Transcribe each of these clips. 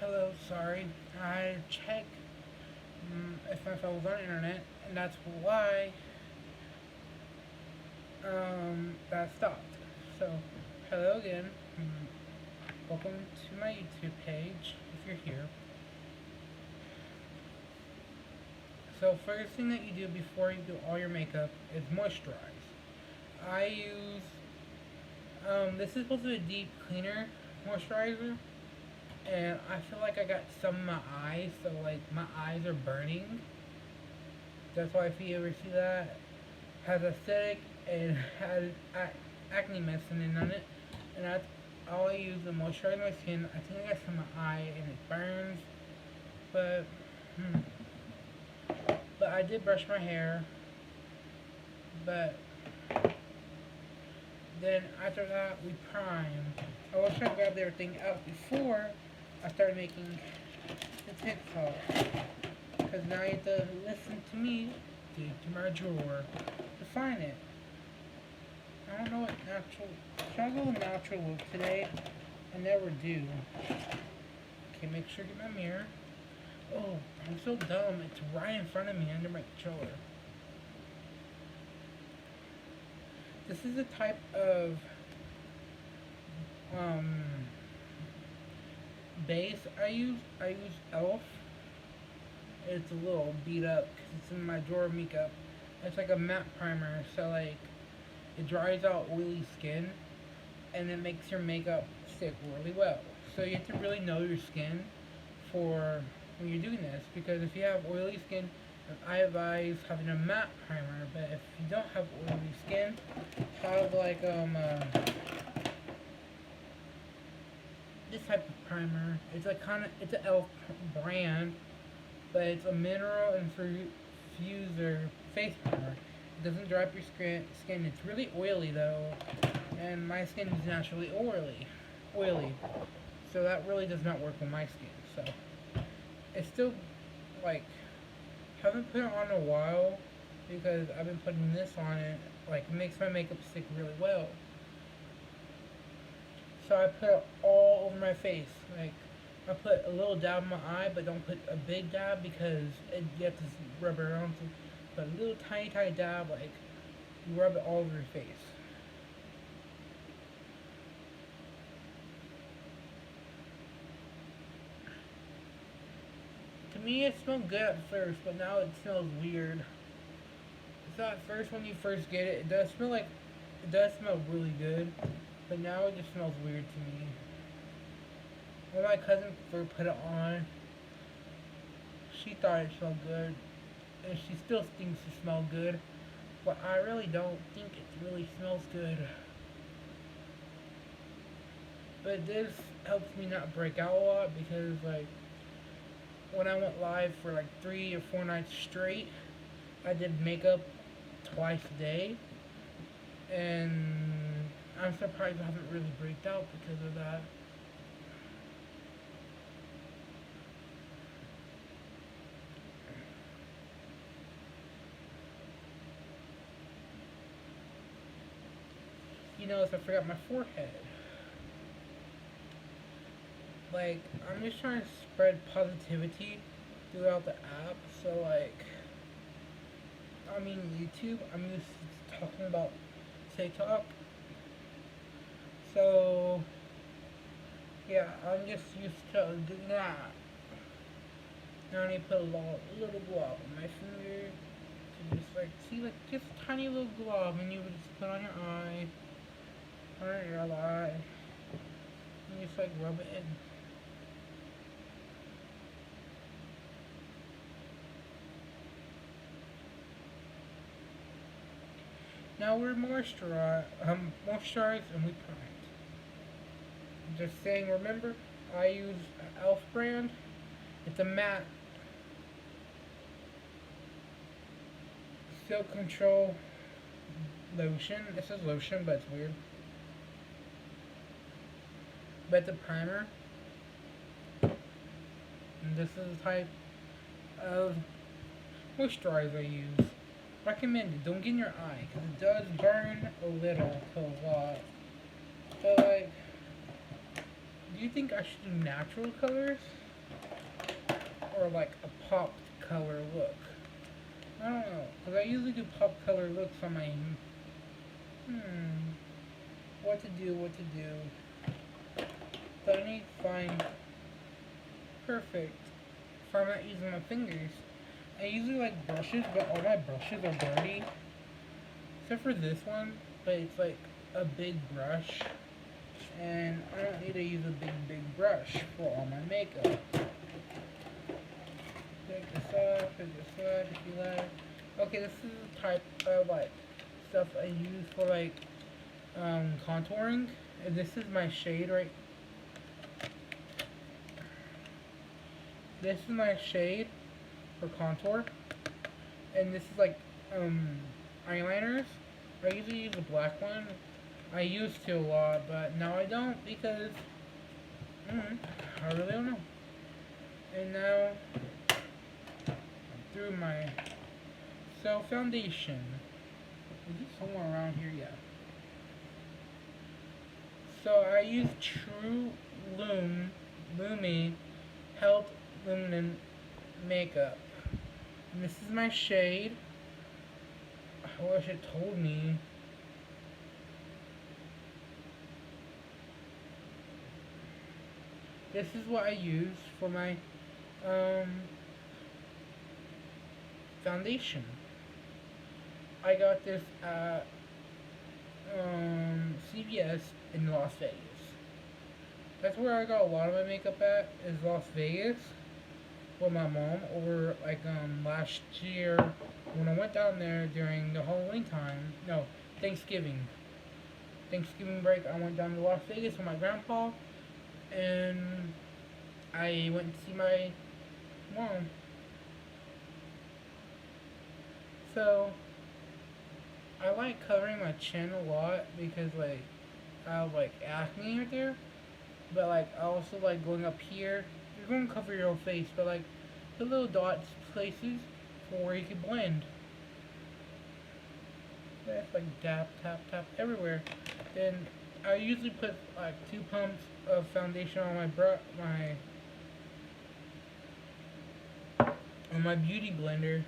Hello, sorry. I checked if my phone was on the internet, and that's why that stopped. So, hello again. Welcome to my YouTube page if you're here. So, first thing that you do before you do all your makeup is moisturize. I use this is supposed to be a deep cleaner moisturizer, and I feel like I got some in my eyes, so like my eyes are burning. That's why if you ever see that, has acidic and has acne medicine in on it, and that's all I use to moisturize my skin. I think I got some in my eye and it burns, but but I did brush my hair. But then after that, we prime. I was trying to grab everything out before I started making the TikTok. Because now you have to listen to me dig to my drawer to find it. I don't know what natural. Should I go natural look today? I never do. Okay, make sure to get my mirror. Oh, I'm so dumb. It's right in front of me under my controller. This is a type of base I use. I use Elf. It's a little beat up because it's in my drawer of makeup. It's like a matte primer, so like it dries out oily skin and it makes your makeup stick really well. So you have to really know your skin for when you're doing this, because if you have oily skin, I advise having a matte primer. But if you don't have oily skin, have like this type of primer. It's like it's an Elf brand, but it's a mineral infuser face primer. It doesn't dry up your skin. It's really oily though, and my skin is naturally oily, so that really does not work with my skin. So it's still like haven't put it on in a while because I've been putting this on it. Like it makes my makeup stick really well. So I put it all over my face. Like I put a little dab in my eye, but don't put a big dab because you have to rub it around. Put a little tiny dab, like you rub it all over your face. To me, it smelled good at first, but now it smells weird. So at first, when you first get it, it does smell really good, but now it just smells weird to me. When my cousin first put it on, she thought it smelled good, and she still thinks it smells good, but I really don't think it really smells good. But this helps me not break out a lot because, like, when I went live for like 3 or 4 nights straight, I did makeup twice a day, and I'm surprised I haven't really breaked out because of that. You notice I forgot my forehead. Like, I'm just trying to spread positivity throughout the app, so like, I mean YouTube, I'm used to talking about TikTok. So, yeah, I'm just used to doing that. Now I need to put a little glove on my finger to just like, see like just a tiny little glove, and you would just put on your eye, on your eye, and just like rub it in. Now we're moisturized and we primed. Just saying, remember, I use Elf brand. It's a matte silk control lotion. It says lotion, but it's weird. But the primer. And this is the type of moisturizer I use. Recommended. Don't get in your eye because it does burn a little to a lot. So like, do you think I should do natural colors? or like a pop color look. I don't know, because I usually do pop color looks on my, what to do, what to do. But I need to find perfect if I'm not using my fingers. I usually like brushes, but all my brushes are dirty. Except for this one, but it's like a big brush. And I don't need to use a big brush for all my makeup. Pick this up, pick this up if you like. Okay, this is the type of like stuff I use for like contouring. And this is my shade right. This is my shade for contour. And this is like eyeliners. I usually use the black one. I used to a lot, but now I don't because I really don't know. And now through my foundation. Is it somewhere around here? Yeah. So I use True Lumi Health Luminant Makeup. And this is my shade. I wish it told me. This is what I use for my foundation. I got this at CVS in Las Vegas. That's where I got a lot of my makeup at, is Las Vegas with my mom over like last year when I went down there during the Halloween time. No, Thanksgiving break. I went down to Las Vegas with my grandpa, and I went to see my mom. So I like covering my chin a lot because like I have like acne right there. But like I also like going up here. You're going to cover your whole face, but like the little dots places for where you can blend. That's like tap, tap, tap everywhere. Then I usually put like 2 pumps of foundation on my beauty blender.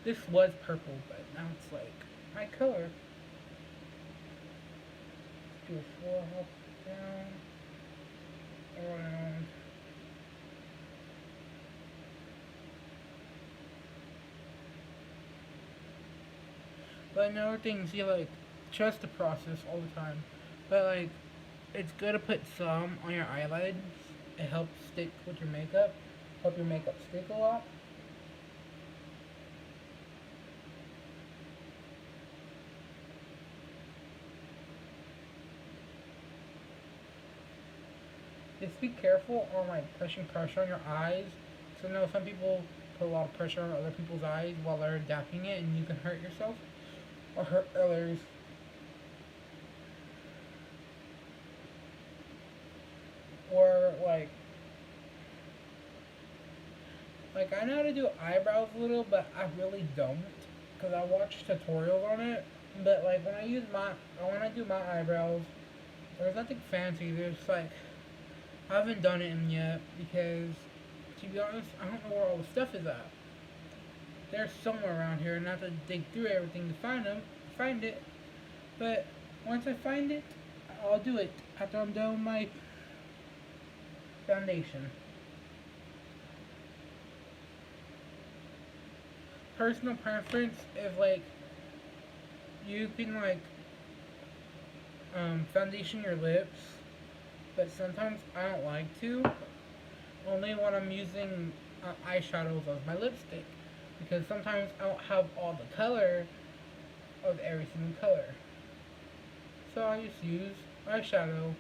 This was purple, but now it's like my color. Let's do a 4 hop down, around. But another thing is you like trust the process all the time. But like it's good to put some on your eyelids. It helps stick with your makeup. Help your makeup stick a lot. Just be careful on like pushing pressure on your eyes. So I know some people put a lot of pressure on other people's eyes while they're dapping it, and you can hurt yourself or hurt others. Or like I know how to do eyebrows a little, but I really don't because I watch tutorials on it. But like when I do my eyebrows, there's nothing fancy. There's like I haven't done it in yet because, to be honest, I don't know where all the stuff is at. They're somewhere around here, and I have to dig through everything to find it. But once I find it, I'll do it after I'm done with my foundation. Personal preference is like you can like foundation your lips, but sometimes I don't like to. Only when I'm using eyeshadows as my lipstick, because sometimes I don't have all the color of every single color. So I just use eyeshadow.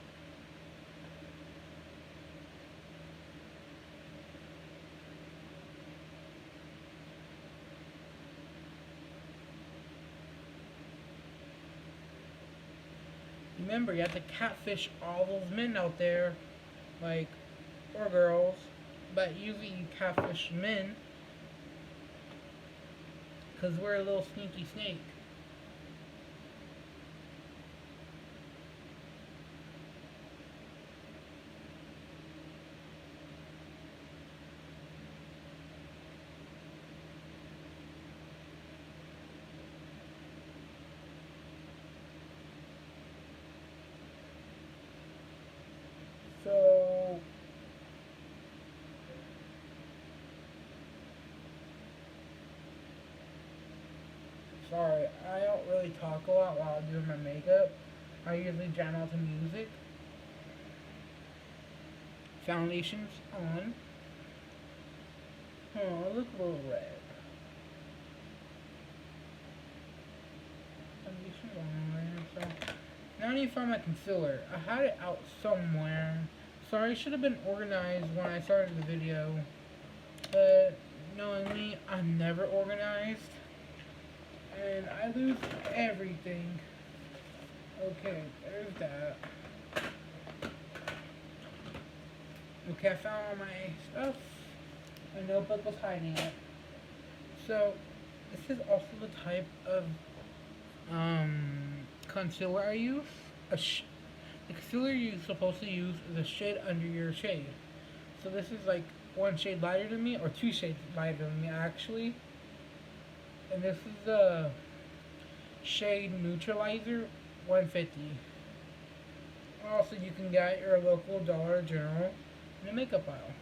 Remember, you have to catfish all those men out there, like, or girls, but usually you catfish men, because we're a little sneaky snake. Sorry, I don't really talk a lot while doing my makeup. I usually jam out to music. Foundation's on. Oh, I look a little red. Foundation's on. So now I need to find my concealer. I had it out somewhere. Sorry, I should have been organized when I started the video. But knowing me, I'm never organized. And I lose everything. Okay, there's that. Okay, I found all my stuff. My notebook was hiding it. So, this is also the type of concealer I use. The concealer you're supposed to use is a shade under your shade. So this is like one shade lighter than me, or two shades lighter than me actually. And this is the shade neutralizer 150. Also, you can get your local Dollar General in the makeup aisle.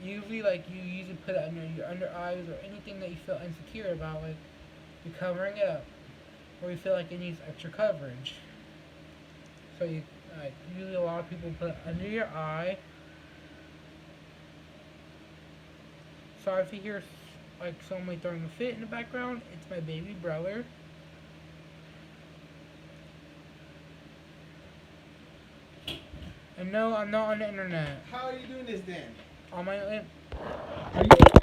Usually, like, you usually put it under your under eyes or anything that you feel insecure about, like you're covering it up, or you feel like it needs extra coverage. So you, like, usually a lot of people put it under your eye. Sorry if you hear like somebody throwing a fit in the background. It's my baby brother. And no, I'm not on the internet. How are you doing this then? On my